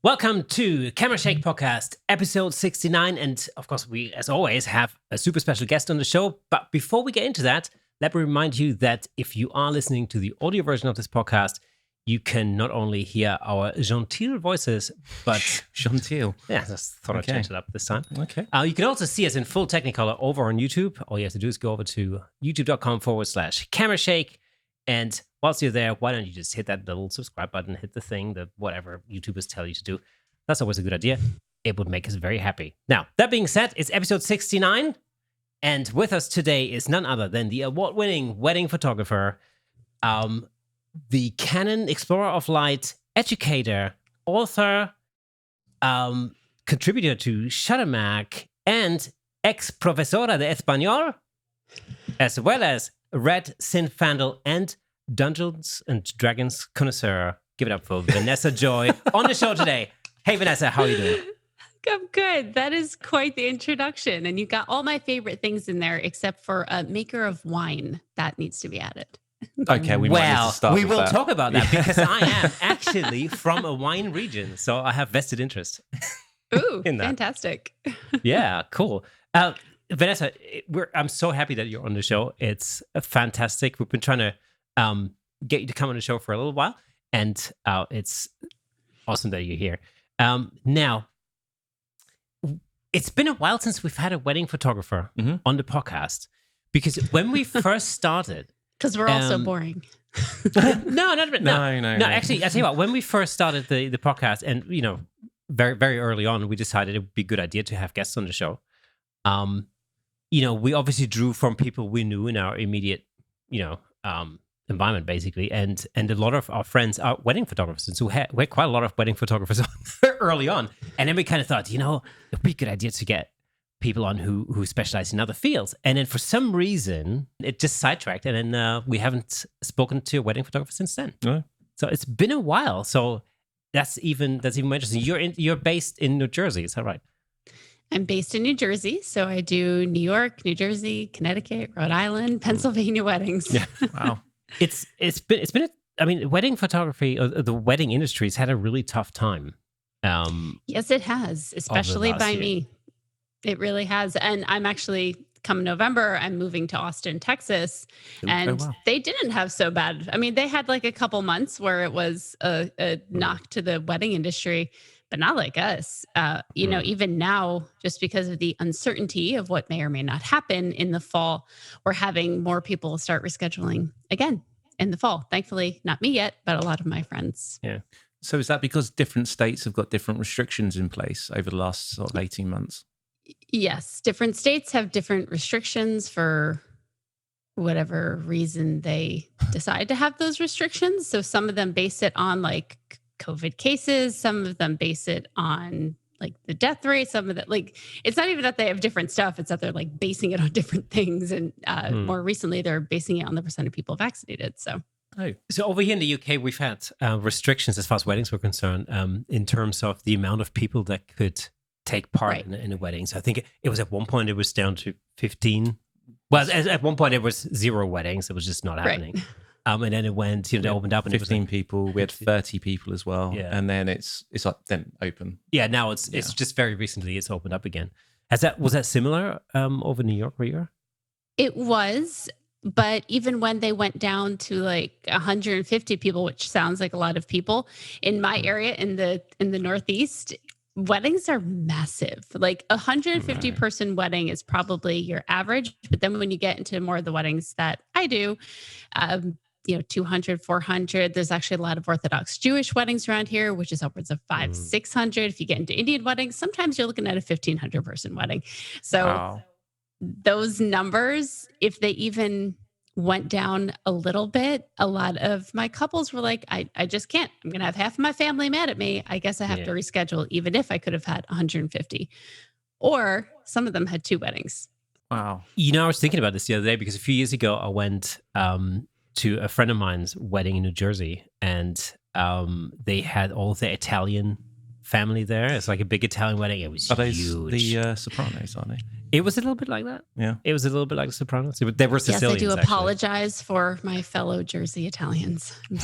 Welcome to Camera Shake Podcast, episode 69. And of course, we, as always, have a super special guest on the show. But before we get into that, let me remind you that if you are listening to the audio version of this podcast, you can not only hear our genteel voices, but... Genteel? Yeah, I just thought I'd change it up this time. Okay. You can also see us in full Technicolor over on YouTube. All you have to do is go over to youtube.com/Camera Shake. And whilst you're there, why don't you just hit that little subscribe button, hit the thing, whatever YouTubers tell you to do. That's always a good idea. It would make us very happy. Now, that being said, it's episode 69. And with us today is none other than the award-winning wedding photographer, the Canon Explorer of Light, educator, author, contributor to Shuttermack, and ex-profesora de español, as well as Red Sinfandel and Dungeons and Dragons connoisseur. Give it up for Vanessa Joy on the show today. Hey, Vanessa, how are you doing? I'm good. That is quite the introduction. And you got all my favorite things in there, except for a maker of wine. That needs to be added. Okay, we might need to start we with will that. talk about that because I am actually from a wine region. So I have vested interest. Ooh, in that. fantastic. Yeah, cool. Vanessa, I'm so happy that you're on the show. It's fantastic. We've been trying to get you to come on the show for a little while, and it's awesome that you're here. Now, it's been a while since we've had a wedding photographer on the podcast, because when we first started... Because we're all so boring. No. No. Actually, I tell you what, when we first started the podcast, and, you know, very, very early on, we decided it would be a good idea to have guests on the show. You know, we obviously drew from people we knew in our immediate, environment, basically. And a lot of our friends are wedding photographers. And so we had quite a lot of wedding photographers early on. And then we kind of thought, it'd be a good idea to get people on who specialize in other fields. And then for some reason, it just sidetracked. And then we haven't spoken to a wedding photographer since then. No. So it's been a while. So that's even more interesting. You're based in New Jersey, is that right? I'm based in New Jersey, so I do New York, New Jersey, Connecticut, Rhode Island, Pennsylvania weddings. Yeah. Wow. It's been wedding photography, or the wedding industry has had a really tough time. Yes, it has, especially by me. It really has. And I'm actually, come November, I'm moving to Austin, Texas, and they didn't have so bad. I mean, they had like a couple months where it was a knock to the wedding industry, but not like us. Even now, just because of the uncertainty of what may or may not happen in the fall, we're having more people start rescheduling again in the fall. Thankfully, not me yet, but a lot of my friends. Yeah. So is that because different states have got different restrictions in place over the last sort of 18 months? Yes. Different states have different restrictions for whatever reason they decide to have those restrictions. So some of them base it on like COVID cases. Some of them base it on like the death rate. Some of that, like, it's not even that they have different stuff. It's that they're like basing it on different things. And more recently, they're basing it on the percent of people vaccinated. So over here in the UK, we've had restrictions as far as weddings were concerned, in terms of the amount of people that could take part in a wedding. So I think it was at one point, it was down to 15. Well, at one point, it was 0 weddings. It was just not happening. Right. And then it went, they opened up and 15 people. We had 30 people as well. Yeah. And then it's like then open. Yeah, now it's just very recently it's opened up again. Was that similar over New York where you are? It was, but even when they went down to like 150 people, which sounds like a lot of people, in my area in the Northeast, weddings are massive. Like 150 person wedding is probably your average. But then when you get into more of the weddings that I do, 200, 400. There's actually a lot of Orthodox Jewish weddings around here, which is upwards of 500, 600. If you get into Indian weddings, sometimes you're looking at a 1,500 person wedding. So those numbers, if they even went down a little bit, a lot of my couples were like, I just can't. I'm going to have half of my family mad at me. I guess I have to reschedule, even if I could have had 150. Or some of them had 2 weddings. Wow. I was thinking about this the other day because a few years ago, I went to a friend of mine's wedding in New Jersey, and they had all of the Italian family there. It's like a big Italian wedding. It was Are those huge. the Sopranos, aren't they? It was a little bit like that. Yeah. It was a little bit like the Sopranos. They were Sicilians. Yes, I do actually. apologize for my fellow Jersey Italians. It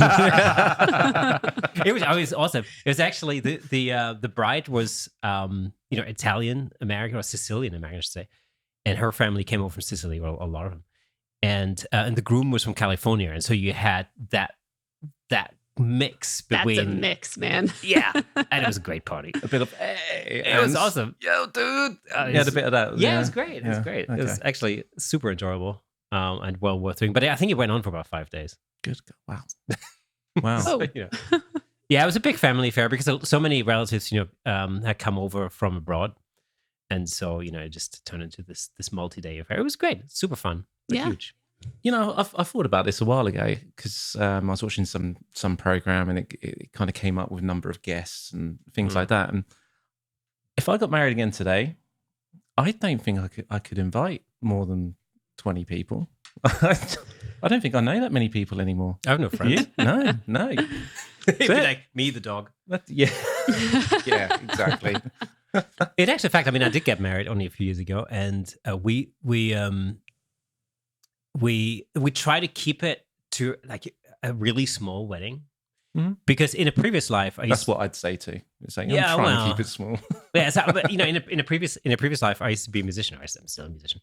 was awesome. It was actually the bride was Italian American or Sicilian American, I should say, and her family came over from Sicily, well, a lot of them, and the groom was from California, and so you had that mix between. That's a mix, man. Yeah, and it was a great party. A bit of hey, It was awesome. Yo, dude. You had a bit of that. Yeah, it was great. It was great. Okay. It was actually super enjoyable and well worth doing. But I think it went on for about 5 days. Good. Wow. Wow. Oh. Yeah, it was a big family affair because so many relatives, had come over from abroad, and so it just turned into this multi-day affair. It was great, super fun, Yeah. huge. I thought about this a while ago because I was watching some program and it kind of came up with a number of guests and things like that. And if I got married again today, I don't think I could invite more than 20 people. I don't think I know that many people anymore. I have no friends. Yeah? No. It'd be like me, the dog. Yeah, yeah, exactly. In actual fact, I did get married only a few years ago, and we try to keep it to like a really small wedding, because in a previous life, That's what I'd say too. It's like, Yeah, I'm trying well. to keep it small. Yeah, but in a previous life, I used to be a musician. I'm still a musician,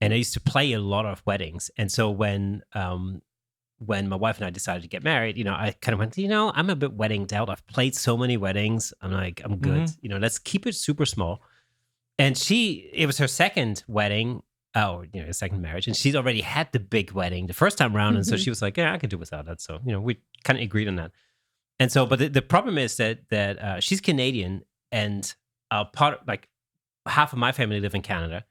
and I used to play a lot of weddings. And so when my wife and I decided to get married, I kind of went, I'm a bit weddinged out. I've played so many weddings. I'm like, I'm good. Let's keep it super small. And it was her second wedding, second marriage, and she's already had the big wedding the first time around, and so she was like, yeah, I can do without that. So we kind of agreed on that. And so, but the problem is that she's Canadian, and half of my family live in Canada,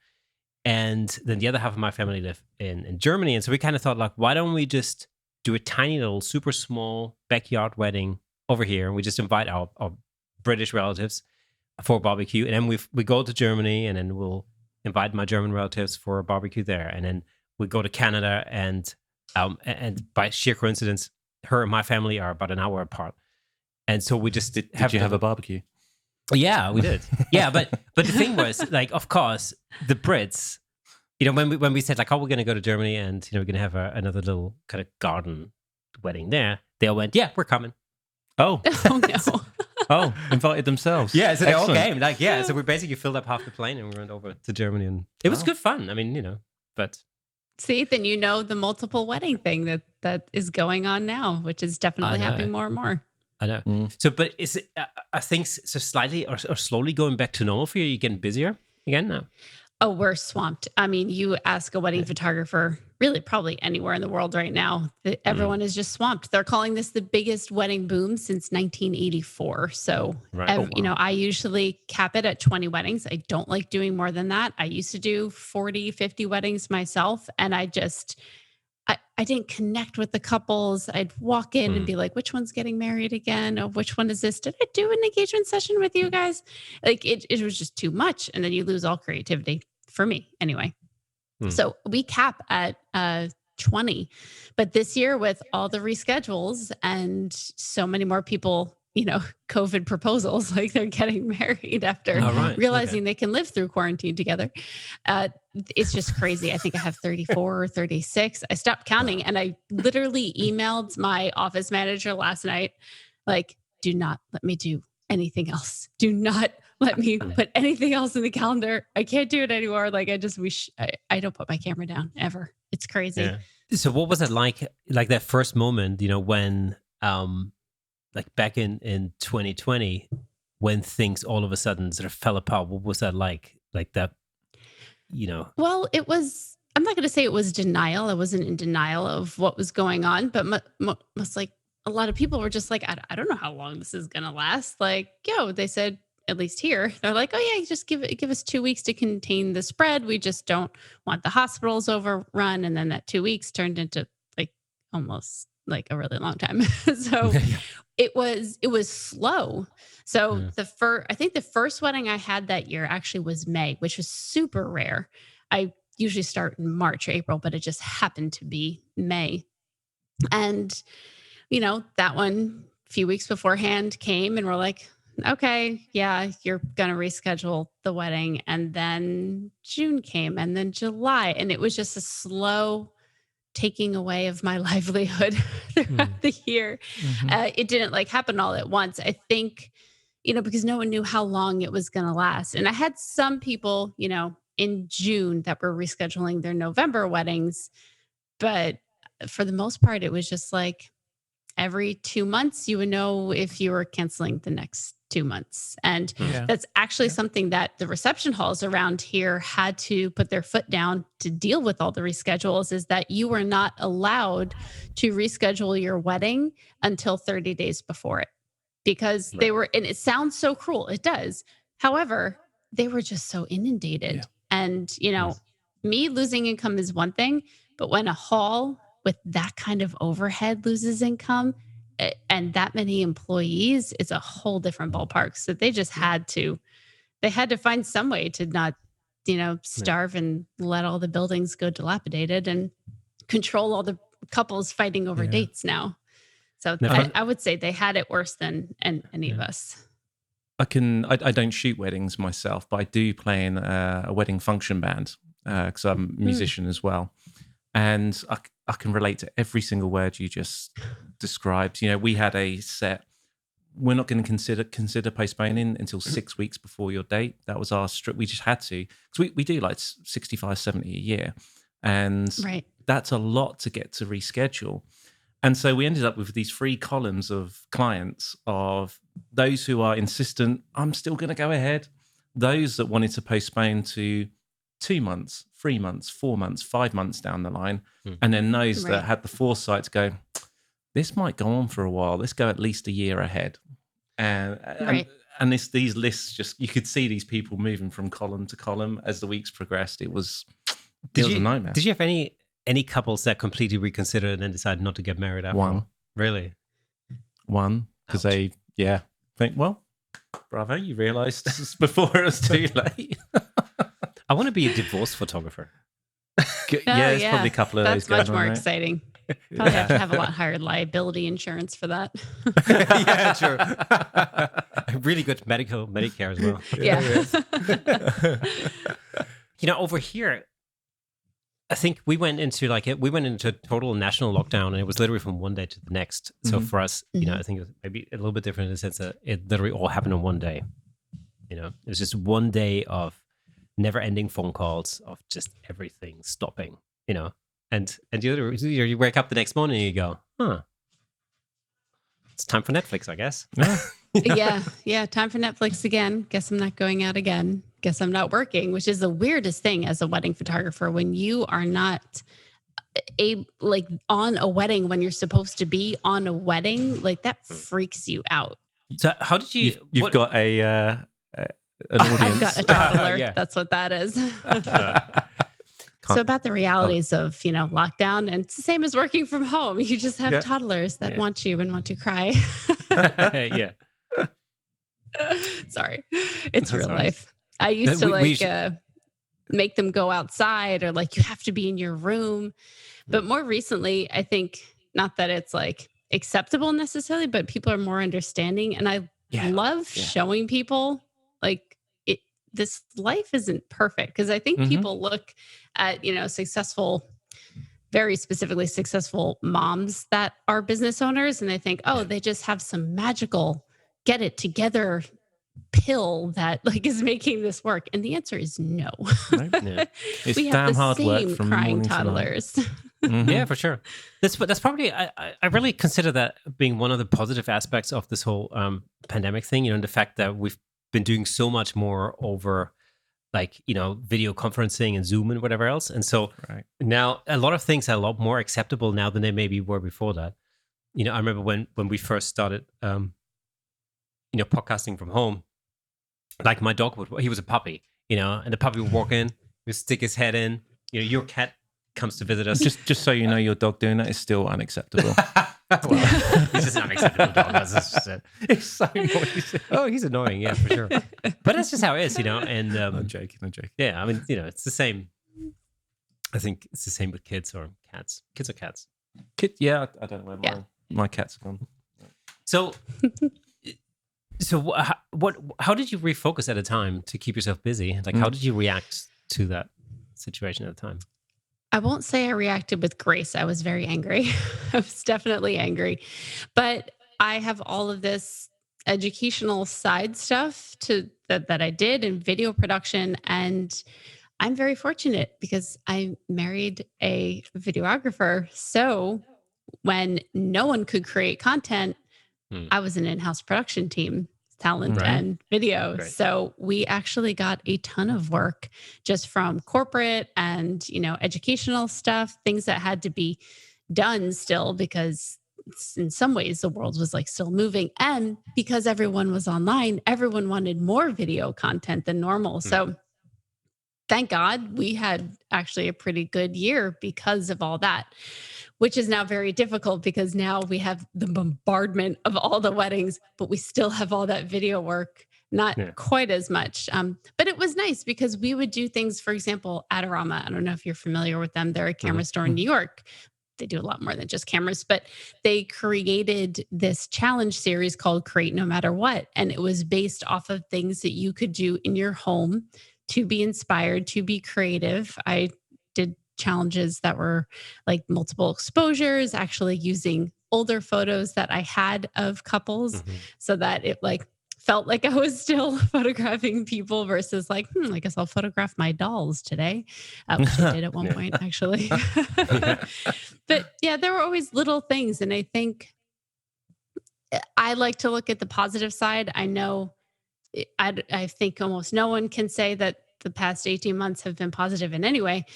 and then the other half of my family live in Germany. And so we kind of thought, like, why don't we just do a tiny little super small backyard wedding over here, and we just invite our British relatives for a barbecue, and then we go to Germany, and then we'll invite my German relatives for a barbecue there, and then we go to Canada, and by sheer coincidence, her and my family are about an hour apart, and so we just Did you have a barbecue? Yeah, we did. Yeah, but the thing was, like, of course, the Brits, when we said like, oh, we're going to go to Germany, and we're going to have another little kind of garden wedding there, they all went, yeah, we're coming. Oh, Oh no. oh, invited themselves. Yeah, so they all Excellent. came. Like, yeah, so we basically filled up half the plane and we went over to Germany, and it was good fun. But See, then the multiple wedding thing that is going on now, which is definitely happening more and more. I know. So, but is it? Are things so slightly or slowly going back to normal for you? Are you getting busier again now? Oh, we're swamped. You ask a wedding photographer, really probably anywhere in the world right now, everyone is just swamped. They're calling this the biggest wedding boom since 1984. So, Right. I usually cap it at 20 weddings. I don't like doing more than that. I used to do 40, 50 weddings myself. And I didn't connect with the couples. I'd walk in and be like, which one's getting married again? Oh, which one is this? Did I do an engagement session with you guys? Like it was just too much. And then you lose all creativity for me anyway. So we cap at 20, but this year with all the reschedules and so many more people, COVID proposals, like they're getting married after realizing they can live through quarantine together. It's just crazy. I think I have 34 or 36. I stopped counting and I literally emailed my office manager last night, like, do not let me do anything else. Do not let me put anything else in the calendar. I can't do it anymore. Like, I just wish I don't put my camera down ever. It's crazy. Yeah. So what was it like that first moment, when, like back in 2020, when things all of a sudden sort of fell apart? What was that like? Like that, Well, I'm not going to say it was denial. I wasn't in denial of what was going on, but most like a lot of people were just like, I don't know how long this is going to last. Like, they said, at least here, they're like, oh yeah, just give us 2 weeks to contain the spread. We just don't want the hospitals overrun. And then that 2 weeks turned into like almost like a really long time. So it was slow. So I think the first wedding I had that year actually was May, which was super rare. I usually start in March or April, but it just happened to be May. And, that one a few weeks beforehand came and we're like, okay, yeah, you're going to reschedule the wedding. And then June came and then July. And it was just a slow taking away of my livelihood throughout the year. It didn't like happen all at once. I think, because no one knew how long it was going to last. And I had some people, in June that were rescheduling their November weddings. But for the most part, it was just like every 2 months, you would know if you were canceling the next 2 months. And that's actually something that the reception halls around here had to put their foot down to deal with all the reschedules, is that you were not allowed to reschedule your wedding until 30 days before it, because they were, and it sounds so cruel. It does. However, they were just so inundated. And, me losing income is one thing, but when a hall with that kind of overhead loses income and that many employees, it's a whole different ballpark. So they just had to find some way to not, starve and let all the buildings go dilapidated and control all the couples fighting over dates now. So I would say they had it worse than any of us. I don't shoot weddings myself, but I do play in a wedding function band because I'm a musician as well. And I can relate to every single word you just described. We had a set. We're not going to consider postponing until 6 weeks before your date. That was our strict. We just had to, because we do like 65, 70 a year. And that's a lot to get to reschedule. And so we ended up with these 3 columns of clients, of those who are insistent, I'm still going to go ahead. Those that wanted to postpone to 2 months, 3 months, 4 months, 5 months down the line. And then those that had the foresight to go, this might go on for a while. Let's go at least a year ahead. And these lists, just, you could see these people moving from column to column as the weeks progressed. It was a nightmare. Did you have any couples that completely reconsidered and then decided not to get married after? One. Really? One, because they think, well, bravo, you realised this before it was too late. I want to be a divorce photographer. There's probably a couple of those going on. That's much more exciting. Probably have to have a lot higher liability insurance for that. Yeah, sure. Really good Medicare as well. Yeah. Over here, I think we went into total national lockdown, and it was literally from one day to the next. So for us, I think it was maybe a little bit different in the sense that it literally all happened on one day. It was just one day of never-ending phone calls, of just everything stopping. And you wake up the next morning and you go, it's time for Netflix, I guess. Yeah. Time for Netflix again. Guess I'm not going out again. Guess I'm not working, which is the weirdest thing as a wedding photographer, when you are not on a wedding when you're supposed to be on a wedding, like that freaks you out. So how did you? You've got an audience. I've got a toddler. That's what that is. So about the realities of, lockdown, and it's the same as working from home. You just have toddlers that want you and want to cry. Yeah. Sorry. It's real life. I used to make them go outside, or you have to be in your room. But more recently, I think, not that it's acceptable necessarily, but people are more understanding. And I love showing people this life isn't perfect, because I think people look at, very specifically successful moms that are business owners, and they think, they just have some magical get it together pill that is making this work. And the answer is no. It's we damn have the hard same work from crying morning toddlers. Yeah, for sure. That's probably, I really consider that being one of the positive aspects of this whole pandemic thing, and the fact that we've been doing so much more over video conferencing and Zoom and whatever else. And so now a lot of things are a lot more acceptable now than they maybe were before that. I remember when we first started, podcasting from home, my dog he was a puppy, and the puppy would walk in, would stick his head in, your cat comes to visit us. Just so you know, your dog doing that is still unacceptable. Well, he's just an unacceptable dog. That's just it. It's so annoying. Oh, he's annoying, yeah, for sure. But that's just how it is, And I'm joking. Yeah, I mean, it's the same. I think it's the same with kids or cats. Kids or cats. I don't know where my cats are gone. So So how did you refocus at a time to keep yourself busy? Like, how did you react to that situation at the time? I won't say I reacted with grace. I was very angry. I was definitely angry. But I have all of this educational side stuff that I did in video production, and I'm very fortunate because I married a videographer. So when no one could create content, I was an in-house production team, talent Right. and video. Great. So we actually got a ton of work just from corporate and, educational stuff, things that had to be done still because in some ways the world was like still moving. And because everyone was online, everyone wanted more video content than normal. So thank God we had actually a pretty good year because of all that, which is now very difficult because now we have the bombardment of all the weddings, but we still have all that video work, not quite as much. But it was nice because we would do things, for example, Adorama. I don't know if you're familiar with them. They're a camera store in New York. They do a lot more than just cameras, but they created this challenge series called Create No Matter What. And it was based off of things that you could do in your home to be inspired, to be creative. I did challenges that were like multiple exposures, actually using older photos that I had of couples so that it like felt like I was still photographing people versus like, I guess I'll photograph my dolls today, which I did at one point actually. But yeah, there were always little things. And I think I like to look at the positive side. I know I think almost no one can say that the past 18 months have been positive in any way.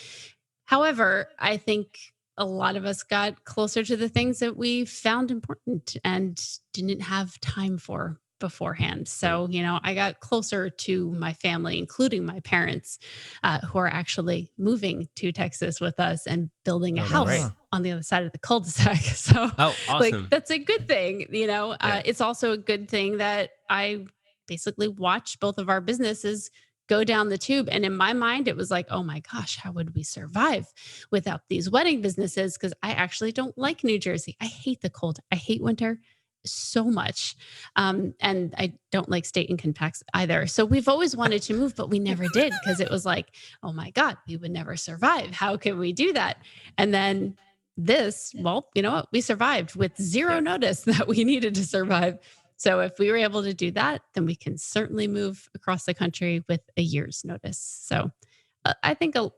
However, I think a lot of us got closer to the things that we found important and didn't have time for beforehand. So, I got closer to my family, including my parents, who are actually moving to Texas with us and building a house on the other side of the cul-de-sac. So, awesome. that's a good thing. It's also a good thing that I basically watched both of our businesses go down the tube. And in my mind, it was like, oh my gosh, how would we survive without these wedding businesses? Because I actually don't like New Jersey. I hate the cold. I hate winter so much. And I don't like state income tax either. So we've always wanted to move, but we never did because it was like, oh my God, we would never survive. How can we do that? And then well, you know what? We survived with zero notice that we needed to survive. So if we were able to do that, then we can certainly move across the country with a year's notice. So I think a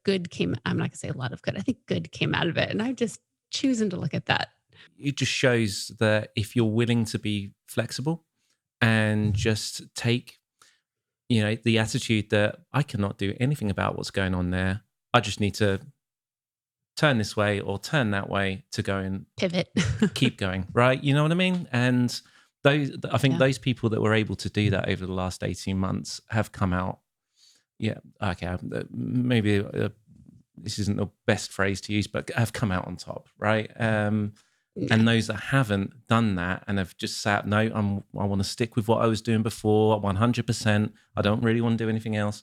good I'm not going to say a lot of good. I think good came out of it. And I'm just choosing to look at that. It just shows that if you're willing to be flexible and just take, the attitude that I cannot do anything about what's going on there. I just need to turn this way or turn that way to go and pivot, keep going, right? You know what I mean? And I think those people that were able to do that over the last 18 months have come out. Yeah. Okay. Maybe this isn't the best phrase to use, but have come out on top, right? And those that haven't done that and have just sat, no, I want to stick with what I was doing before, 100%. I don't really want to do anything else.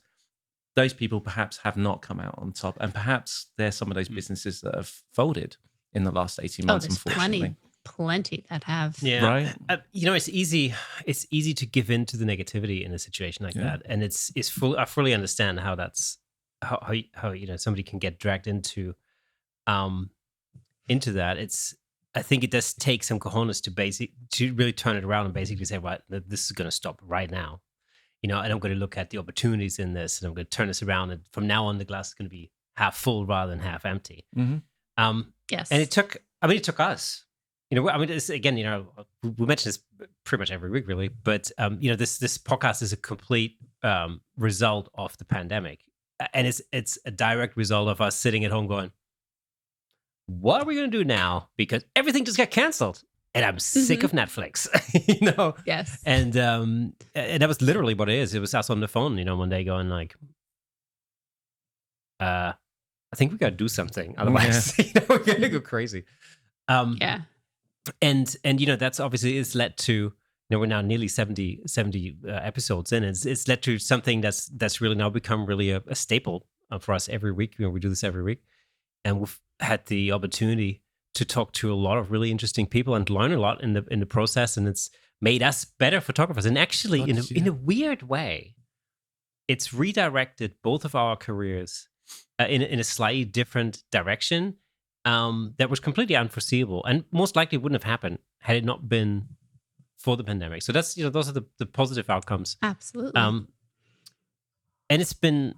Those people perhaps have not come out on top. And perhaps there's some of those businesses that have folded in the last 18 months, unfortunately. Plenty that have. Yeah. Right. It's easy to give in to the negativity in a situation like that. And I fully understand how that's, how somebody can get dragged into that. I think it does take some cojones to really turn it around and basically say, right, this is going to stop right now. And I'm going to look at the opportunities in this, and I'm going to turn this around. And from now on, the glass is going to be half full rather than half empty. Yes. And it took us. It's, again, we mention this pretty much every week, really. But this podcast is a complete result of the pandemic, and it's a direct result of us sitting at home going, "What are we going to do now?" Because everything just got canceled. And I'm sick of Netflix, Yes. And that was literally what it is. It was us on the phone, one day going like, I think we got to do something. Otherwise, we're going to go crazy. And that's obviously, it's led to, we're now nearly 70 episodes in. It's led to something that's really now become really a staple for us every week. We do this every week. And we've had the opportunity to talk to a lot of really interesting people and learn a lot in the process, and it's made us better photographers. And actually, in a weird way, it's redirected both of our careers in a slightly different direction that was completely unforeseeable, and most likely wouldn't have happened had it not been for the pandemic. So that's, those are the positive outcomes. Absolutely. And it's been,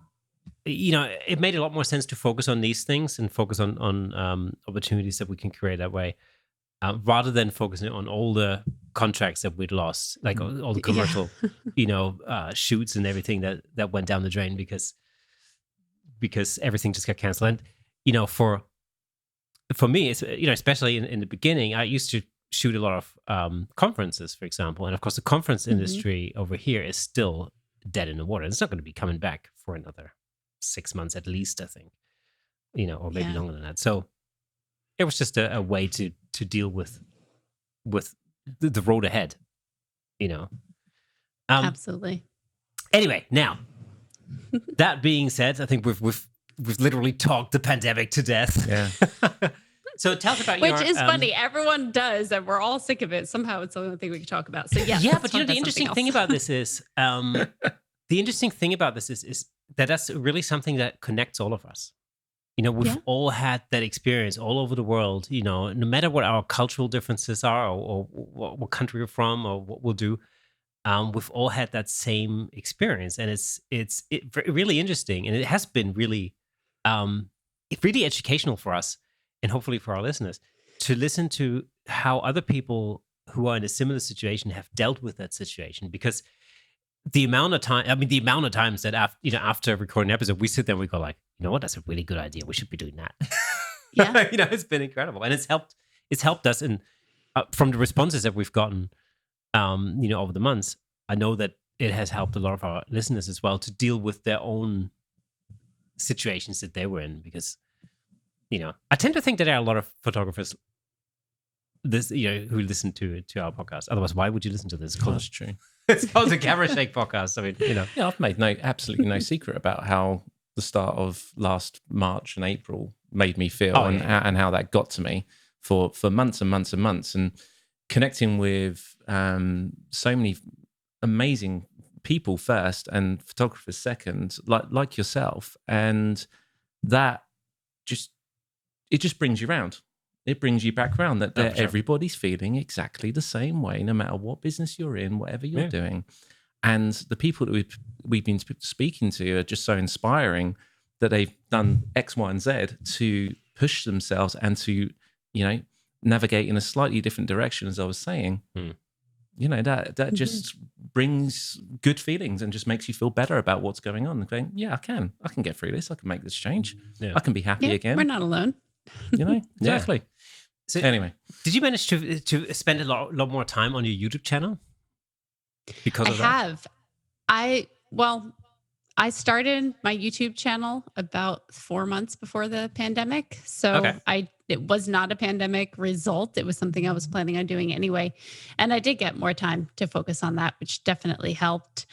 it made a lot more sense to focus on these things and focus on opportunities that we can create that way, rather than focusing on all the contracts that we'd lost, like all the commercial, shoots and everything that went down the drain because everything just got canceled. And for me, it's, especially in the beginning, I used to shoot a lot of conferences, for example, and of course the conference industry over here is still dead in the water. It's not going to be coming back for another 6 months at least, I think, or maybe longer than that. So it was just a way to deal with the road ahead, Absolutely. Anyway, now that being said, I think we've literally talked the pandemic to death. Yeah. So tell us about Which is funny. Everyone does, and we're all sick of it. Somehow it's the only thing we can talk about. So yeah, but the interesting thing about this is is that that's really something that connects all of us. We've all had that experience all over the world. No matter what our cultural differences are, or what country we're from, or what we'll do, we've all had that same experience, and it's really interesting, and it has been really educational for us, and hopefully for our listeners, to listen to how other people who are in a similar situation have dealt with that situation. Because the amount of times that after recording an episode, we sit there and we go like, what, that's a really good idea. We should be doing that. Yeah. It's been incredible. And it's helped us. And from the responses that we've gotten, over the months, I know that it has helped a lot of our listeners as well to deal with their own situations that they were in. Because, I tend to think that there are a lot of photographers who listen to our podcast. Otherwise, why would you listen to this? That's true. It's called the Camera Shake Podcast. I mean, Yeah, I've made absolutely no secret about how the start of last March and April made me feel, and how that got to me for months and months and months, and connecting with so many amazing people first and photographers second, like yourself, and that it just brings you round. It brings you back around that sure. Everybody's feeling exactly the same way, no matter what business you're in, whatever you're doing. And the people that we've been speaking to are just so inspiring that they've done X, Y, and Z to push themselves and to, navigate in a slightly different direction, as I was saying. That just brings good feelings and just makes you feel better about what's going on. And going, I can get through this. I can make this change. Yeah. I can be happy again. We're not alone. Exactly. So anyway, did you manage to spend a lot more time on your YouTube channel because of that? I have. I started my YouTube channel about 4 months before the pandemic. So it was not a pandemic result. It was something I was planning on doing anyway. And I did get more time to focus on that, which definitely helped.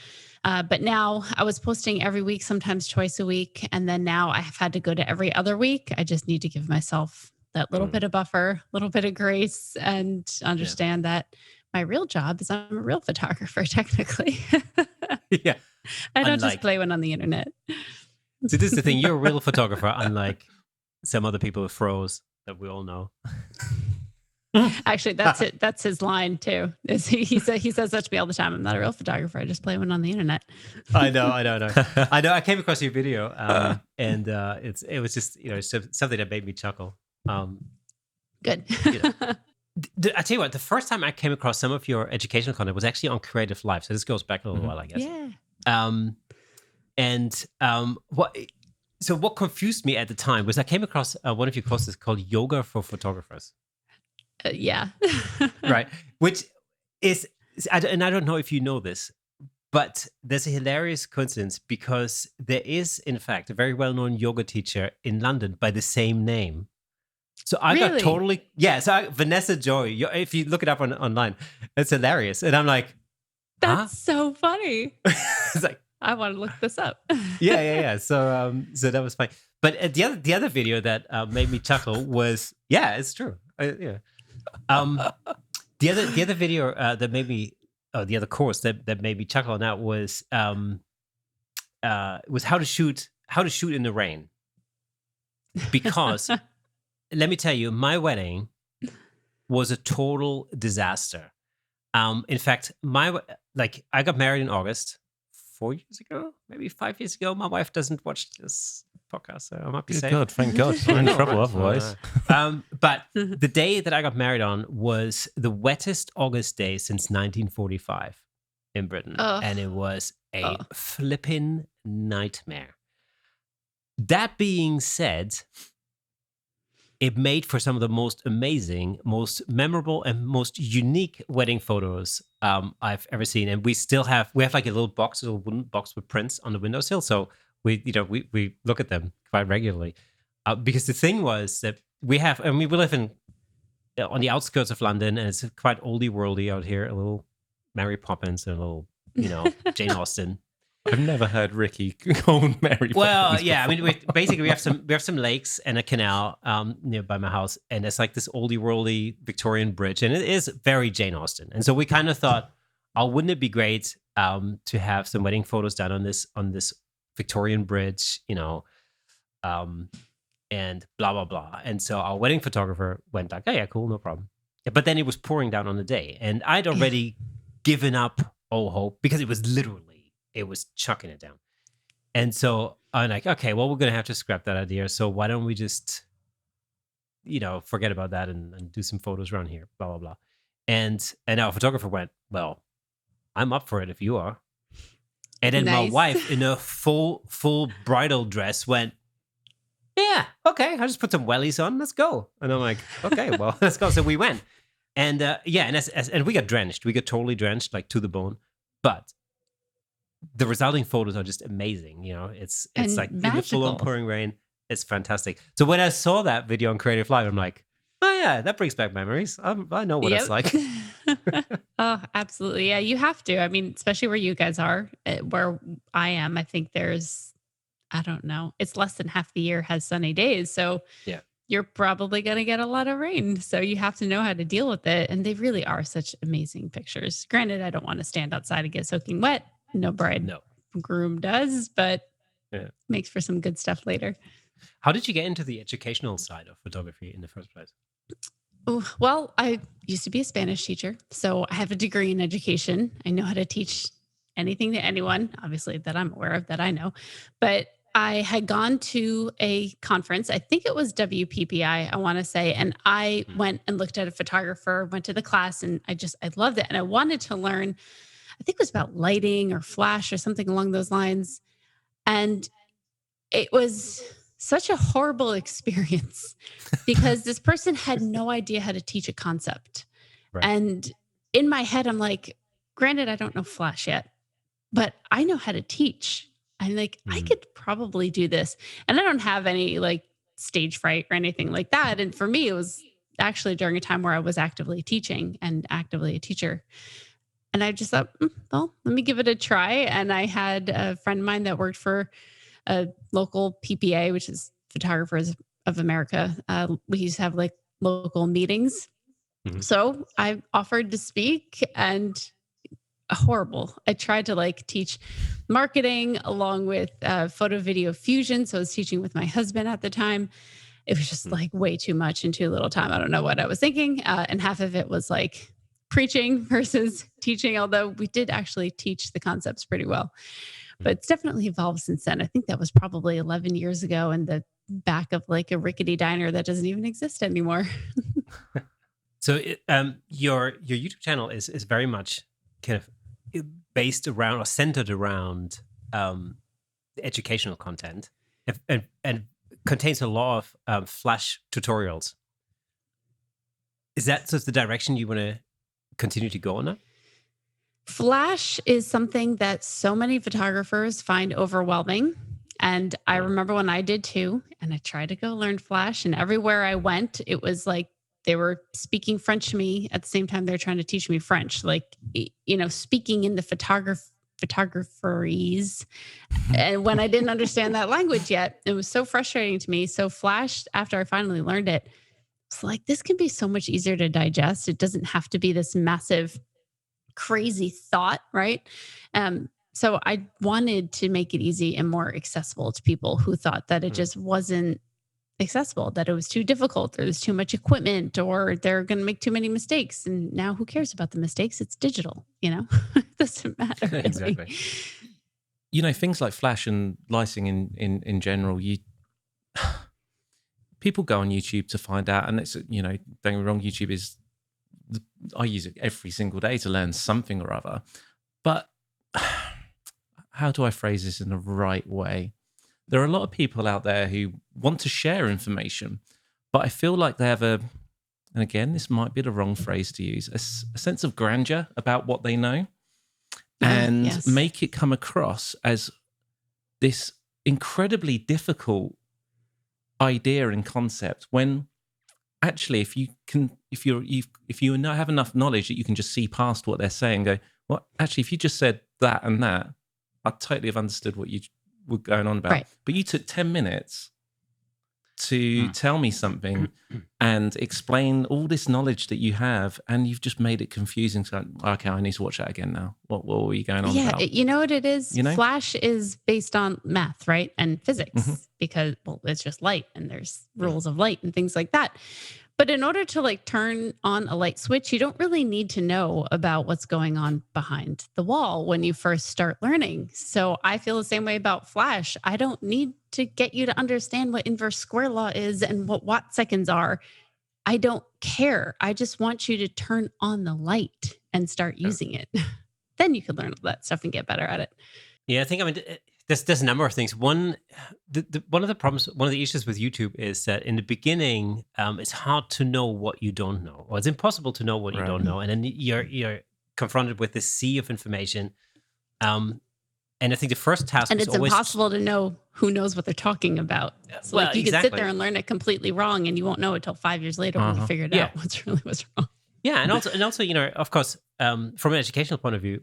But now I was posting every week, sometimes twice a week. And then now I have had to go to every other week. I just need to give myself that little bit of buffer, little bit of grace, and understand that my real job is I'm a real photographer, technically. Yeah. I don't just play one on the internet. So this is the thing. You're a real photographer, unlike some other people with froze that we all know. Actually, that's it. That's his line too. He says that to me all the time. I'm not a real photographer. I just play one on the internet. I know. I came across your video, and it was just something that made me chuckle. Good. I tell you what, the first time I came across some of your educational content was actually on Creative Life. So this goes back a little while, I guess. Yeah. What confused me at the time was I came across one of your courses called Yoga for Photographers. Yeah. Right. Which is, and I don't know if you know this, but there's a hilarious coincidence because there is, in fact, a very well-known yoga teacher in London by the same name. So I got totally, Vanessa Joy. If you look it up online, it's hilarious. And I'm like, that's so funny. It's like, I want to look this up. Yeah. So that was fine. But the other video that made me chuckle was, it's true. Yeah. The other video that made me, the other course that made me chuckle on that was how to shoot in the rain. Because let me tell you, my wedding was a total disaster. In fact, I got married in August 4 years ago, maybe 5 years ago. My wife doesn't watch this podcast, so I might be safe. God, thank God. We're in trouble otherwise. But the day that I got married on was the wettest August day since 1945 in Britain. And it was a flipping nightmare. That being said, it made for some of the most amazing, most memorable, and most unique wedding photos I've ever seen. And we have like a little wooden box with prints on the windowsill. So we look at them quite regularly. Because the thing was that we live on the outskirts of London, and it's quite oldie worldy out here. A little Mary Poppins and a little, Jane Austen. I've never heard Ricky called Mary. Well, yeah, I mean, we have some lakes and a canal nearby my house, and it's like this oldie worldy Victorian bridge, and it is very Jane Austen. And so we kind of thought, wouldn't it be great to have some wedding photos done on this Victorian bridge, and blah blah blah. And so our wedding photographer went like, "Oh yeah, cool, no problem." But then it was pouring down on the day, and I'd already given up all hope because it was chucking it down. And so I'm like, okay, well, we're going to have to scrap that idea. So why don't we just, forget about that and do some photos around here, blah, blah, blah. And our photographer went, well, I'm up for it if you are. And then my wife in a full bridal dress went, yeah, okay, I'll just put some wellies on. Let's go. And I'm like, okay, well, let's go. So we went. And and we got drenched. We got totally drenched, like to the bone. But the resulting photos are just amazing. It's like in the full-on pouring rain. It's fantastic. So when I saw that video on Creative Live, I'm like, oh yeah, that brings back memories. I know what it's like. Oh, absolutely. Yeah, you have to. I mean, especially where you guys are, where I am, I think there's, I don't know, it's less than half the year has sunny days. So yeah, you're probably going to get a lot of rain. So you have to know how to deal with it. And they really are such amazing pictures. Granted, I don't want to stand outside and get soaking wet. No bride, no groom does, but makes for some good stuff later. How did you get into the educational side of photography in the first place? Well, I used to be a Spanish teacher, so I have a degree in education. I know how to teach anything to anyone, obviously, that I'm aware of, that I know. But I had gone to a conference, I think it was WPPI, I want to say, and I went and looked at a photographer, went to the class, and I loved it. And I wanted to learn, I think it was about lighting or flash or something along those lines. And it was such a horrible experience because this person had no idea how to teach a concept. Right. And in my head, I'm like, granted, I don't know flash yet, but I know how to teach. I'm like, I could probably do this. And I don't have any like stage fright or anything like that. And for me, it was actually during a time where I was actively teaching and actively a teacher. And I just thought, well, let me give it a try. And I had a friend of mine that worked for a local PPA, which is Photographers of America. We used to have like local meetings. Mm-hmm. So I offered to speak, and horrible. I tried to like teach marketing along with photo video fusion. So I was teaching with my husband at the time. It was just like way too much in too little time. I don't know what I was thinking. And half of it was like preaching versus teaching, although we did actually teach the concepts pretty well. But it's definitely evolved since then. I think that was probably 11 years ago in the back of like a rickety diner that doesn't even exist anymore. So your YouTube channel is very much kind of based around or centered around educational content and contains a lot of Flash tutorials. Is that the direction you want to continue to go on that? Flash is something that so many photographers find overwhelming. And I remember when I did too, and I tried to go learn Flash, and everywhere I went, it was like they were speaking French to me at the same time they're trying to teach me French, like, speaking in the photographerese. And when I didn't understand that language yet, it was so frustrating to me. So Flash, after I finally learned it, was like, this can be so much easier to digest. It doesn't have to be this massive, crazy thought, right? So I wanted to make it easy and more accessible to people who thought that it just wasn't accessible, that it was too difficult, or there's too much equipment, or they're going to make too many mistakes. And now who cares about the mistakes? It's digital, it doesn't matter. Really. Exactly. Things like flash and lighting in general, people go on YouTube to find out, and it's, don't get me wrong, YouTube is, I use it every single day to learn something or other. But how do I phrase this in the right way? There are a lot of people out there who want to share information, but I feel like they have and again, this might be the wrong phrase to use, a sense of grandeur about what they know, and make it come across as this incredibly difficult idea and concept, when actually, if you have enough knowledge that you can just see past what they're saying and go, well, actually, if you just said that and that, I totally have understood what you were going on about. Right. But you took 10 minutes to tell me something and explain all this knowledge that you have, and you've just made it confusing. So, okay, I need to watch that again now. What were you going on about? Yeah, you know what it is? Flash is based on math, right? And physics, because, it's just light, and there's rules of light and things like that. But in order to turn on a light switch, you don't really need to know about what's going on behind the wall when you first start learning. So I feel the same way about flash. I don't need to get you to understand what inverse square law is and what watt seconds are. I don't care. I just want you to turn on the light and start using it. Then you can learn all that stuff and get better at it. Yeah, I think, there's a number of things. One of the issues with YouTube is that in the beginning, it's hard to know what you don't know, or it's impossible to know what you don't know, and then you're confronted with this sea of information. And I think the first task and it's impossible to know who knows what they're talking about. So you could sit there and learn it completely wrong, and you won't know it till 5 years later when you figured out what's wrong. Yeah, and also, of course, from an educational point of view,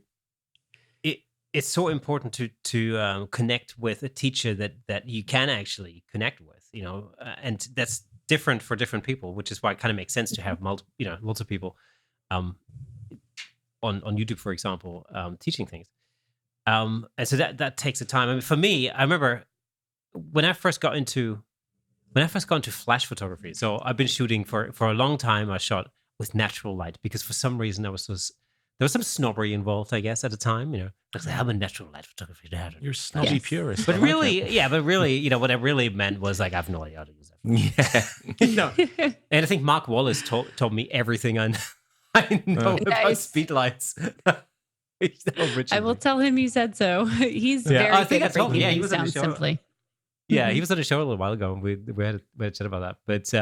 it's so important to connect with a teacher that you can actually connect with, and that's different for different people, which is why it kind of makes sense to have lots of people on YouTube, for example, teaching things. And so that takes the time. I mean, for me, I remember when I first got into flash photography. So I've been shooting for a long time. I shot with natural light because for some reason there was some snobbery involved, I guess, at the time. Like, I'm a natural light photographer. You're a snobby purist. But really, what I really meant was like, I have no idea how to use it. Yeah. And I think Mark Wallace told me everything I know about speedlights. I will tell him you said so. He's very good at breaking things down simply. Yeah, he was on the show a little while ago, and we had a chat about that. But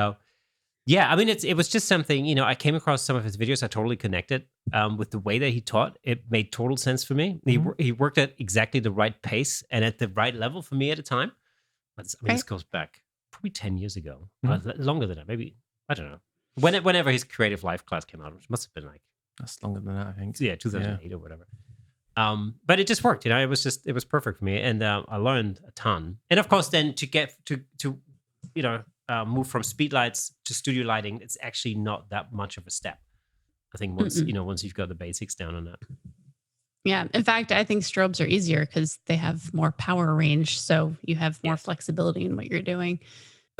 yeah, I mean, it was just something, I came across some of his videos. I totally connected with the way that he taught. It made total sense for me. He worked at exactly the right pace and at the right level for me at the time. But this goes back probably 10 years ago, longer than that, maybe, I don't know. Whenever his Creative Life class came out, which must have been like, that's longer than that, I think. Yeah, 2008 or whatever. But it just worked, it was perfect for me, and I learned a ton. And of course, then to get to move from speed lights to studio lighting, it's actually not that much of a step. I think once you've got the basics down on that. Yeah, in fact, I think strobes are easier because they have more power range, so you have more flexibility in what you're doing.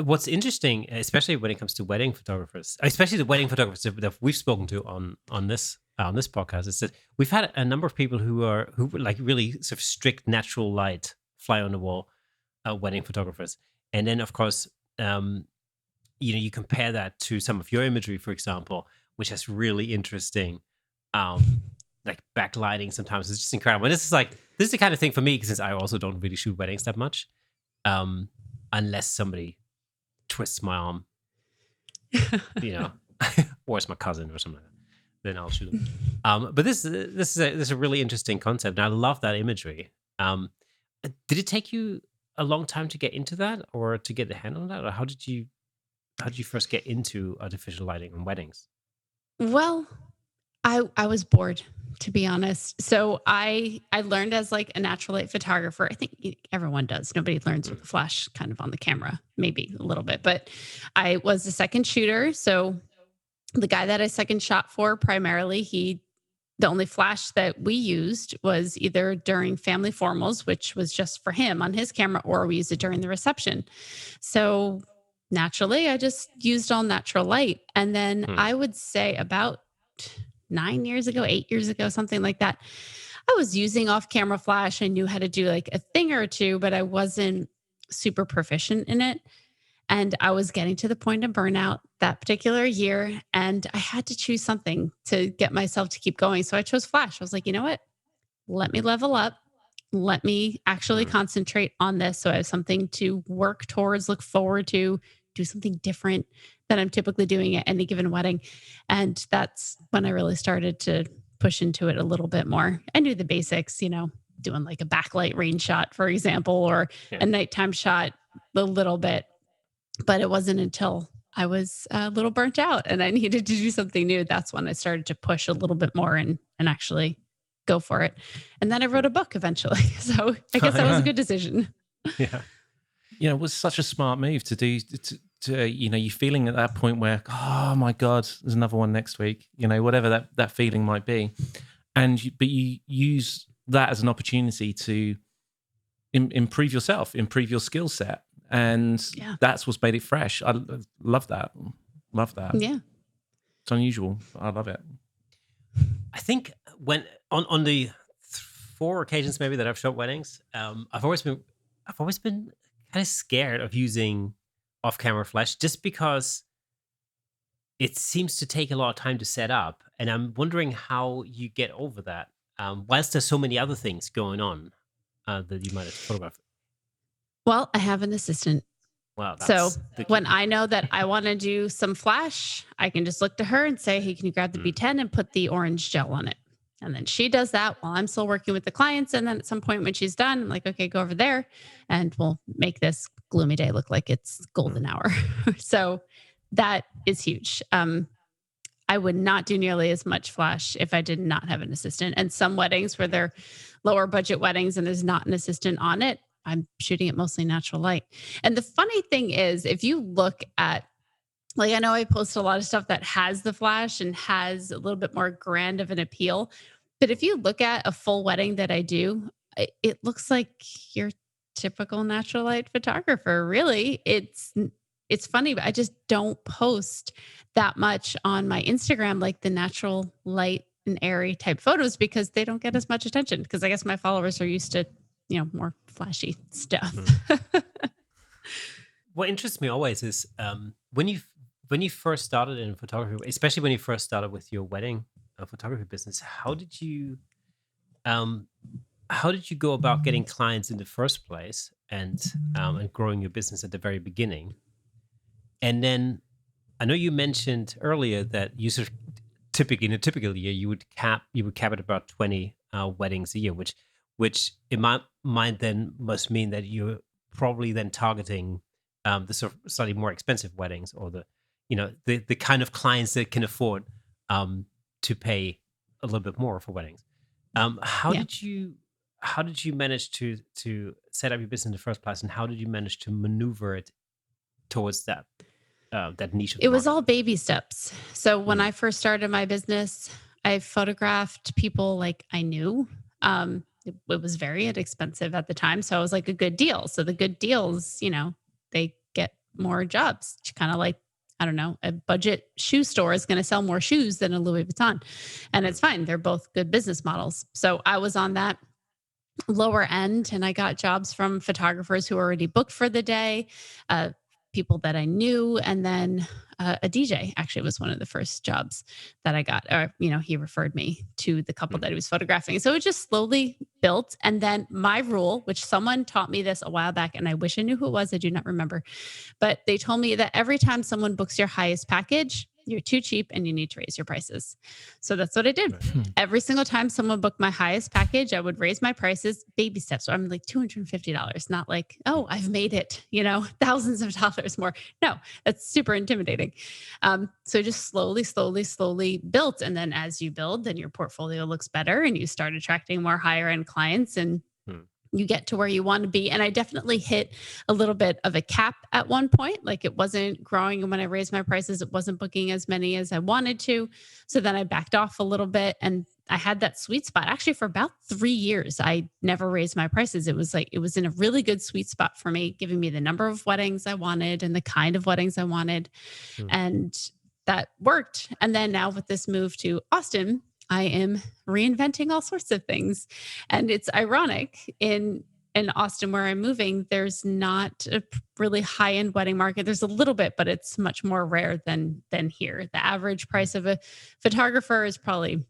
What's interesting, especially when it comes to wedding photographers, especially the wedding photographers that we've spoken to on this podcast, is that we've had a number of people who like really sort of strict natural light, fly on the wall wedding photographers, and then of course, you compare that to some of your imagery, for example, which has really interesting, like backlighting. Sometimes it's just incredible. And this is the kind of thing for me, since I also don't really shoot weddings that much, unless somebody twists my arm, or it's my cousin or something like that, then I'll shoot them. But this is a really interesting concept, and I love that imagery. Did it take you a long time to get into that, or to get the handle on that, or how did you first get into artificial lighting on weddings? Well, I was bored, to be honest. So I learned as like a natural light photographer. I think everyone does. Nobody learns with a flash kind of on the camera, maybe a little bit, but I was a second shooter. So the guy that I second shot for primarily, the only flash that we used was either during family formals, which was just for him on his camera, or we used it during the reception. So naturally, I just used all natural light. And then I would say about 9 years ago, 8 years ago, something like that, I was using off camera flash. I knew how to do like a thing or two, but I wasn't super proficient in it. And I was getting to the point of burnout that particular year. And I had to choose something to get myself to keep going. So I chose flash. I was like, you know what? Let me level up. Let me actually concentrate on this. So I have something to work towards, look forward to, do something different than I'm typically doing at any given wedding. And that's when I really started to push into it a little bit more. I knew the basics, doing like a backlight rain shot, for example, or a nighttime shot a little bit. But it wasn't until I was a little burnt out and I needed to do something new. That's when I started to push a little bit more and actually go for it. And then I wrote a book eventually. So I guess that was a good decision. Yeah. It was such a smart move to do, you're feeling at that point where, oh my God, there's another one next week, whatever that feeling might be. But you use that as an opportunity to improve yourself, improve your skill set. And that's what's made it fresh. I love that. Yeah. It's unusual. I love it. I think when on the 4 occasions maybe that I've shot weddings, I've always been kind of scared of using off-camera flash just because it seems to take a lot of time to set up. And I'm wondering how you get over that, whilst there's so many other things going on that you might have photographed. Well, I have an assistant. Wow. So when I know that I want to do some flash, I can just look to her and say, hey, can you grab the B10 and put the orange gel on it? And then she does that while I'm still working with the clients. And then at some point when she's done, I'm like, okay, go over there and we'll make this gloomy day look like it's golden hour. So that is huge. I would not do nearly as much flash if I did not have an assistant. And some weddings where they're lower budget weddings and there's not an assistant on it, I'm shooting it mostly natural light. And the funny thing is, if you look at, like, I know I post a lot of stuff that has the flash and has a little bit more grand of an appeal. But if you look at a full wedding that I do, it looks like your typical natural light photographer. Really, it's funny, but I just don't post that much on my Instagram, like the natural light and airy type photos, because they don't get as much attention. Because I guess my followers are used to, more flashy stuff. What interests me always is when you first started in photography, especially when you first started with your wedding photography business, how did you go about getting clients in the first place and growing your business at the very beginning? And then I know you mentioned earlier that you sort of in a typical year you would cap at about 20 weddings a year, which in my mind then must mean that you're probably then targeting the sort of slightly more expensive weddings, or the kind of clients that can afford to pay a little bit more for weddings. How did you manage to set up your business in the first place, and how did you manage to maneuver it towards that niche of the It was market? all baby steps. So when I first started my business, I photographed people like I knew. It was very inexpensive at the time. So it was like a good deal. So the good deals, they get more jobs. Kind of like, I don't know, a budget shoe store is going to sell more shoes than a Louis Vuitton. And it's fine. They're both good business models. So I was on that lower end and I got jobs from photographers who were already booked for the day, people that I knew, and then a DJ actually was one of the first jobs that I got. Or, he referred me to the couple that he was photographing. So it just slowly built. And then my rule, which someone taught me this a while back, and I wish I knew who it was, I do not remember, but they told me that every time someone books your highest package, you're too cheap and you need to raise your prices. So that's what I did. Every single time someone booked my highest package, I would raise my prices, baby steps. So I'm like $250, not like, oh, I've made it, thousands of dollars more. No, that's super intimidating. So just slowly built. And then as you build, then your portfolio looks better and you start attracting more higher end clients and you get to where you want to be. And I definitely hit a little bit of a cap at one point. Like it wasn't growing. And when I raised my prices, it wasn't booking as many as I wanted to. So then I backed off a little bit and I had that sweet spot. Actually, for about 3 years, I never raised my prices. It was in a really good sweet spot for me, giving me the number of weddings I wanted and the kind of weddings I wanted. And that worked. And then now with this move to Austin, I am reinventing all sorts of things. And it's ironic in Austin where I'm moving, there's not a really high-end wedding market. There's a little bit, but it's much more rare than here. The average price of a photographer is probably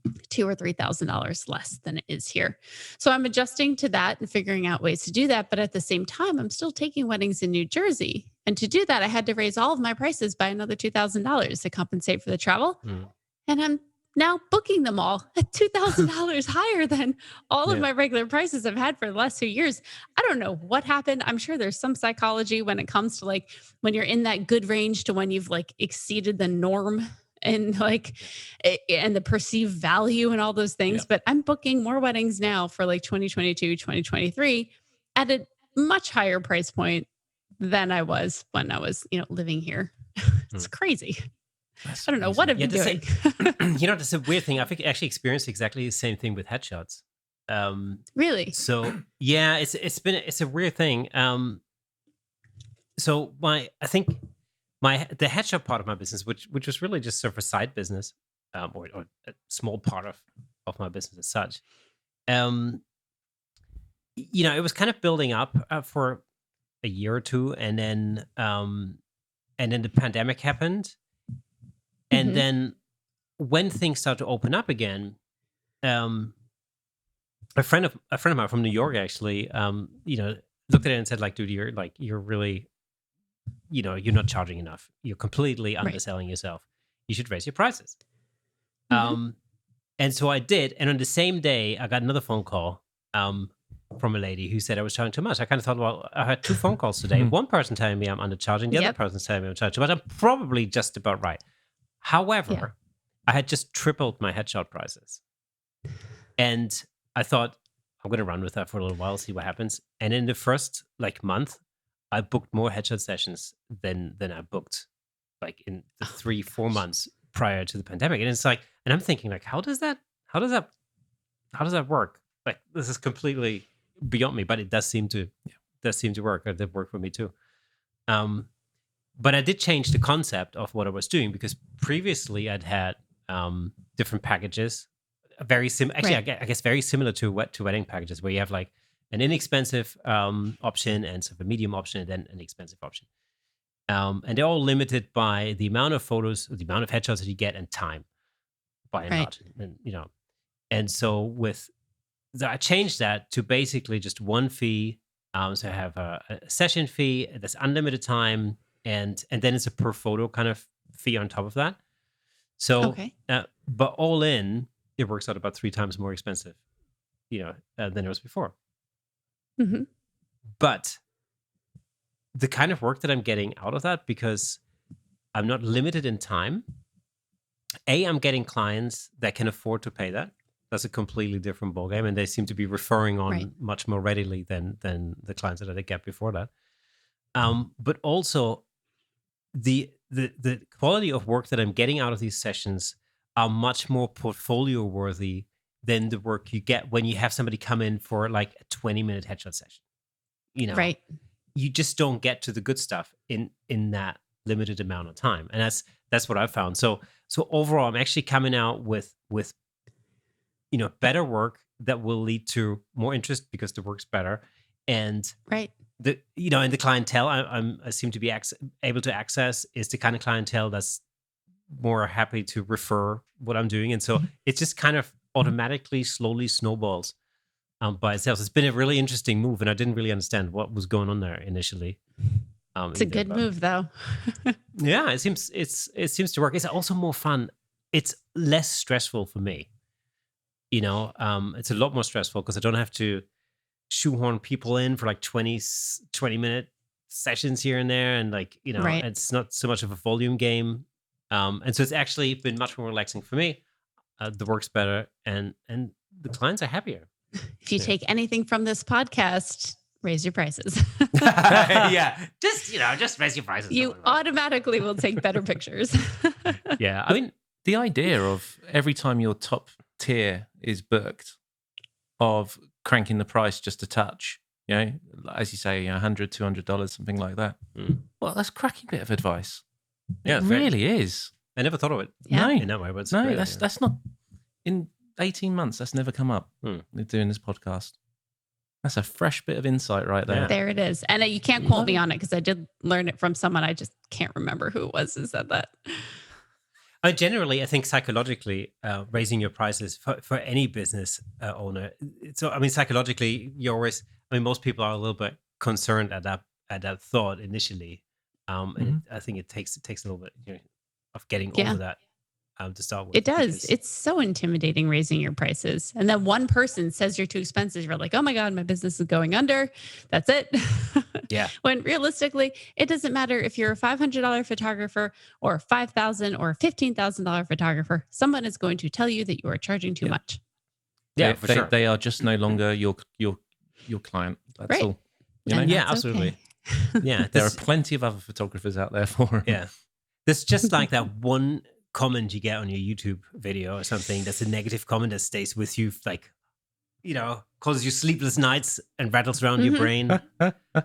$2,000 or $3,000 less than it is here. So I'm adjusting to that and figuring out ways to do that. But at the same time, I'm still taking weddings in New Jersey. And to do that, I had to raise all of my prices by another $2,000 to compensate for the travel. And I'm now booking them all at $2,000 higher than all of my regular prices I've had for the last 2 years. I don't know what happened. I'm sure there's some psychology when it comes to like when you're in that good range to when you've like exceeded the norm and like and the perceived value and all those things. But I'm booking more weddings now for like 2022, 2023 at a much higher price point than I was when I was, living here. It's crazy. I don't know what I've been doing. That's a weird thing. I've actually experienced exactly the same thing with headshots. Really? So yeah, it's a weird thing. So the headshot part of my business, which was really just sort of a side business, or a small part of my business as such. It was kind of building up for a year or two, and then the pandemic happened. And then when things started to open up again, a friend of mine from New York actually, looked at it and said, like, dude, you're really, you're not charging enough. You're completely underselling yourself. You should raise your prices. And so I did. And on the same day, I got another phone call from a lady who said I was charging too much. I kind of thought, well, I had 2 phone calls today. One person telling me I'm undercharging. The other person telling me I'm charging too much. I'm probably just about right. However, I had just tripled my headshot prices. And I thought, I'm going to run with that for a little while, see what happens. And in the first month, I booked more headshot sessions than I booked in the 3-4 months prior to the pandemic. And it's and I'm thinking how does that work? Like, this is completely beyond me, but it does seem to work. It did work for me too. But I did change the concept of what I was doing, because previously I'd had different packages, very I guess very similar to wedding packages, where you have like an inexpensive option and sort of a medium option and then an expensive option. And they're all limited by the amount of photos, the amount of headshots that you get, and time by and large. And so I changed that to basically just one fee. So I have a session fee that's unlimited time. And then it's a per photo kind of fee on top of that. So, but all in, it works out about 3 times more expensive, than it was before. But the kind of work that I'm getting out of that, because I'm not limited in time. I'm getting clients that can afford to pay that. That's a completely different ballgame, and they seem to be referring on much more readily than the clients that I did get before that. But also, the quality of work that I'm getting out of these sessions are much more portfolio worthy than the work you get when you have somebody come in for like a 20-minute headshot session. You just don't get to the good stuff in that limited amount of time, and that's what I found. So overall, I'm actually coming out with better work that will lead to more interest because the work's better, and the and the clientele I seem to be able to access is the kind of clientele that's more happy to refer what I'm doing, and so it just kind of automatically, slowly snowballs by itself. It's been a really interesting move, and I didn't really understand what was going on there initially. It's a good move, though. Yeah, it seems to work. It's also more fun. It's less stressful for me. It's a lot more stressful because I don't have to shoehorn people in for like 20-minute sessions here and there, and like Right. it's not so much of a volume game, and so it's actually been much more relaxing for me. The work's better, and the clients are happier. If you take anything from this podcast, raise your prices. Yeah, just raise your prices. You automatically will take better pictures. Yeah, I mean, the idea of every time your top tier is booked, of cranking the price just a touch, as you say, $100, $200, something like that. Well, that's a cracking bit of advice. Yeah, it really is. I never thought of it. Yeah. In that way, but that's not in 18 months. That's never come up doing this podcast. That's a fresh bit of insight right there. Yeah. There it is. And you can't quote me on it because I did learn it from someone. I just can't remember who it was who said that. Generally, I think psychologically, raising your prices for any business owner. So, I mean, psychologically, most people are a little bit concerned at that thought initially. And I think it takes a little bit of getting over that to start with. It does. It's so intimidating raising your prices. And then one person says you're too expensive. You're like, oh my God, my business is going under. That's it. Yeah. When realistically, it doesn't matter if you're a $500 photographer or a $5,000 or a $15,000 photographer. Someone is going to tell you that you are charging too much. Yeah, for sure. They are just no longer your client. That's right. all. Yeah, absolutely. Okay. Yeah, there are plenty of other photographers out there for them. Yeah. There's just like that one comment you get on your YouTube video or something that's a negative comment that stays with you, like, causes you sleepless nights and rattles around your brain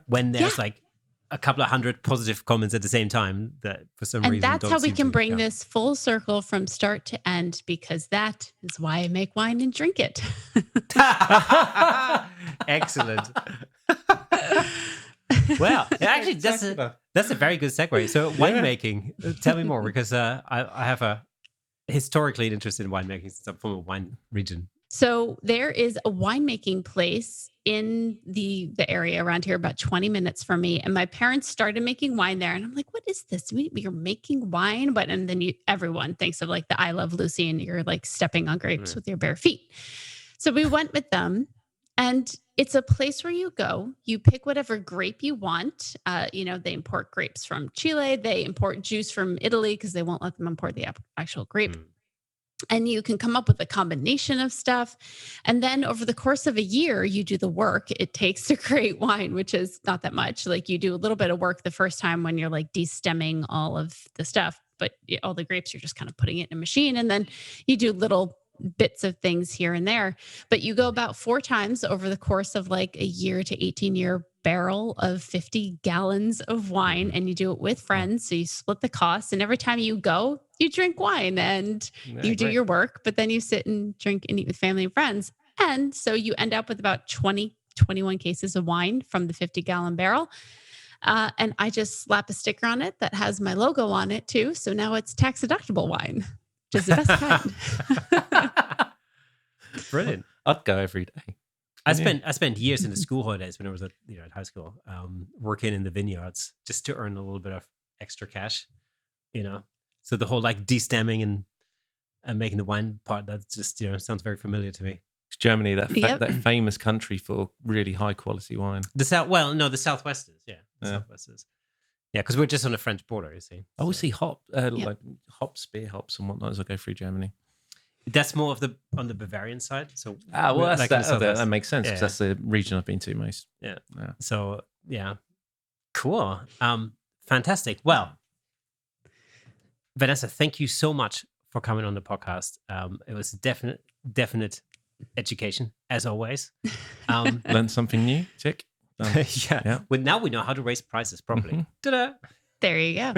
when there's like a couple of hundred positive comments at the same time that for some reason. And that's how we can bring this full circle from start to end, because that is why I make wine and drink it. Excellent. Well, actually, that's a very good segue. So winemaking, tell me more, because I have historically an interest in winemaking since I'm from a wine region. So there is a winemaking place in the area around here, about 20 minutes from me. And my parents started making wine there. And I'm like, what is this? You're making wine? And then everyone thinks of like the I Love Lucy, and you're like stepping on grapes with your bare feet. So we went with them. And it's a place where you go, you pick whatever grape you want. They import grapes from Chile. They import juice from Italy because they won't let them import the actual grape. And you can come up with a combination of stuff. And then over the course of a year, you do the work it takes to create wine, which is not that much. Like you do a little bit of work the first time when you're like de-stemming all of the stuff, but all the grapes, you're just kind of putting it in a machine. And then you do little bits of things here and there, but you go about 4 times over the course of like a year to 18-year barrel of 50 gallons of wine, and you do it with friends. So you split the costs, and every time you go, you drink wine and you do your work, but then you sit and drink and eat with family and friends. And so you end up with about 21 cases of wine from the 50-gallon barrel. And I just slap a sticker on it that has my logo on it too. So now it's tax deductible wine, which is the best kind. Brilliant. I'd go every day. I spent years in the school holidays when I was at high school, working in the vineyards just to earn a little bit of extra cash, So the whole like de-stemming and making the wine part, that just sounds very familiar to me. It's Germany, that famous country for really high quality wine. The Southwest is, Southwest is. Yeah, because we're just on the French border, you see. I always see like hops, beer hops and whatnot as I go through Germany. That's more on the Bavarian side. So that makes sense, because that's the region I've been to most. Yeah. So cool. Fantastic. Well, Vanessa, thank you so much for coming on the podcast. It was definite education as always. Learned something new. Tick. Yeah. Well, now we know how to raise prices properly. Ta-da! There you go.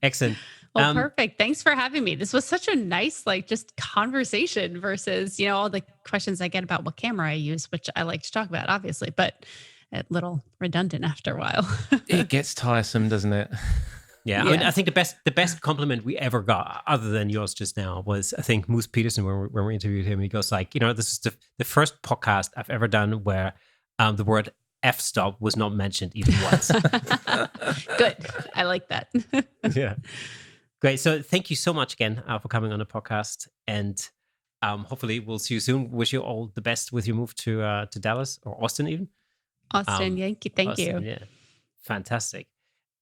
Excellent. Well, perfect. Thanks for having me. This was such a nice, just conversation versus, all the questions I get about what camera I use, which I like to talk about, obviously, but a little redundant after a while. It gets tiresome, doesn't it? Yeah. I mean, I think the best compliment we ever got, other than yours just now, was I think Moose Peterson when we interviewed him. He goes like, this is the first podcast I've ever done where the word f-stop was not mentioned even once. Good. I like that. Yeah. Great. So thank you so much again for coming on the podcast. And hopefully we'll see you soon. Wish you all the best with your move to Dallas or Austin even. Austin, thank you. Yeah. Fantastic.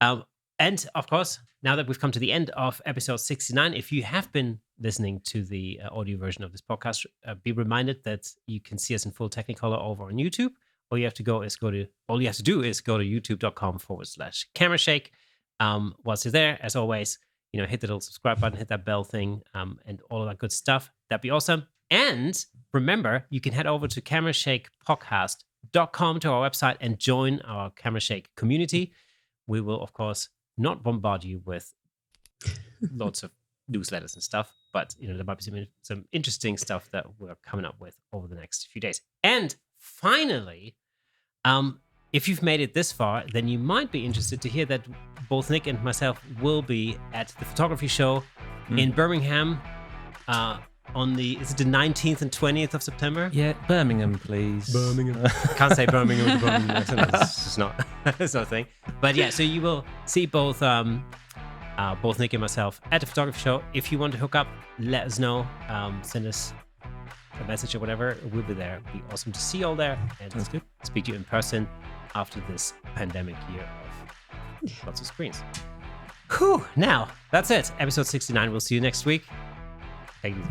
And of course, now that we've come to the end of episode 69, if you have been listening to the audio version of this podcast, be reminded that you can see us in full Technicolor over on YouTube. All you have to do is go to youtube.com/camerashake. Once you're there, as always, hit the little subscribe button, hit that bell thing, and all of that good stuff. That'd be awesome. And remember, you can head over to camerashakepodcast.com to our website and join our Camera Shake community. We will, of course, not bombard you with lots of newsletters and stuff, but there might be some interesting stuff that we're coming up with over the next few days. And finally, if you've made it this far, then you might be interested to hear that both Nick and myself will be at the photography show in Birmingham is it the 19th and 20th of September? Yeah, Birmingham, please. Birmingham. Can't say Birmingham. It's not a thing. But yeah, so you will see both Nick and myself at the photography show. If you want to hook up, let us know. Send us a message or whatever. We'll be there. It'll be awesome to see you all there and speak to you in person after this pandemic year of lots of screens. Whew. Now, that's it. Episode 69. We'll see you next week. Thank you.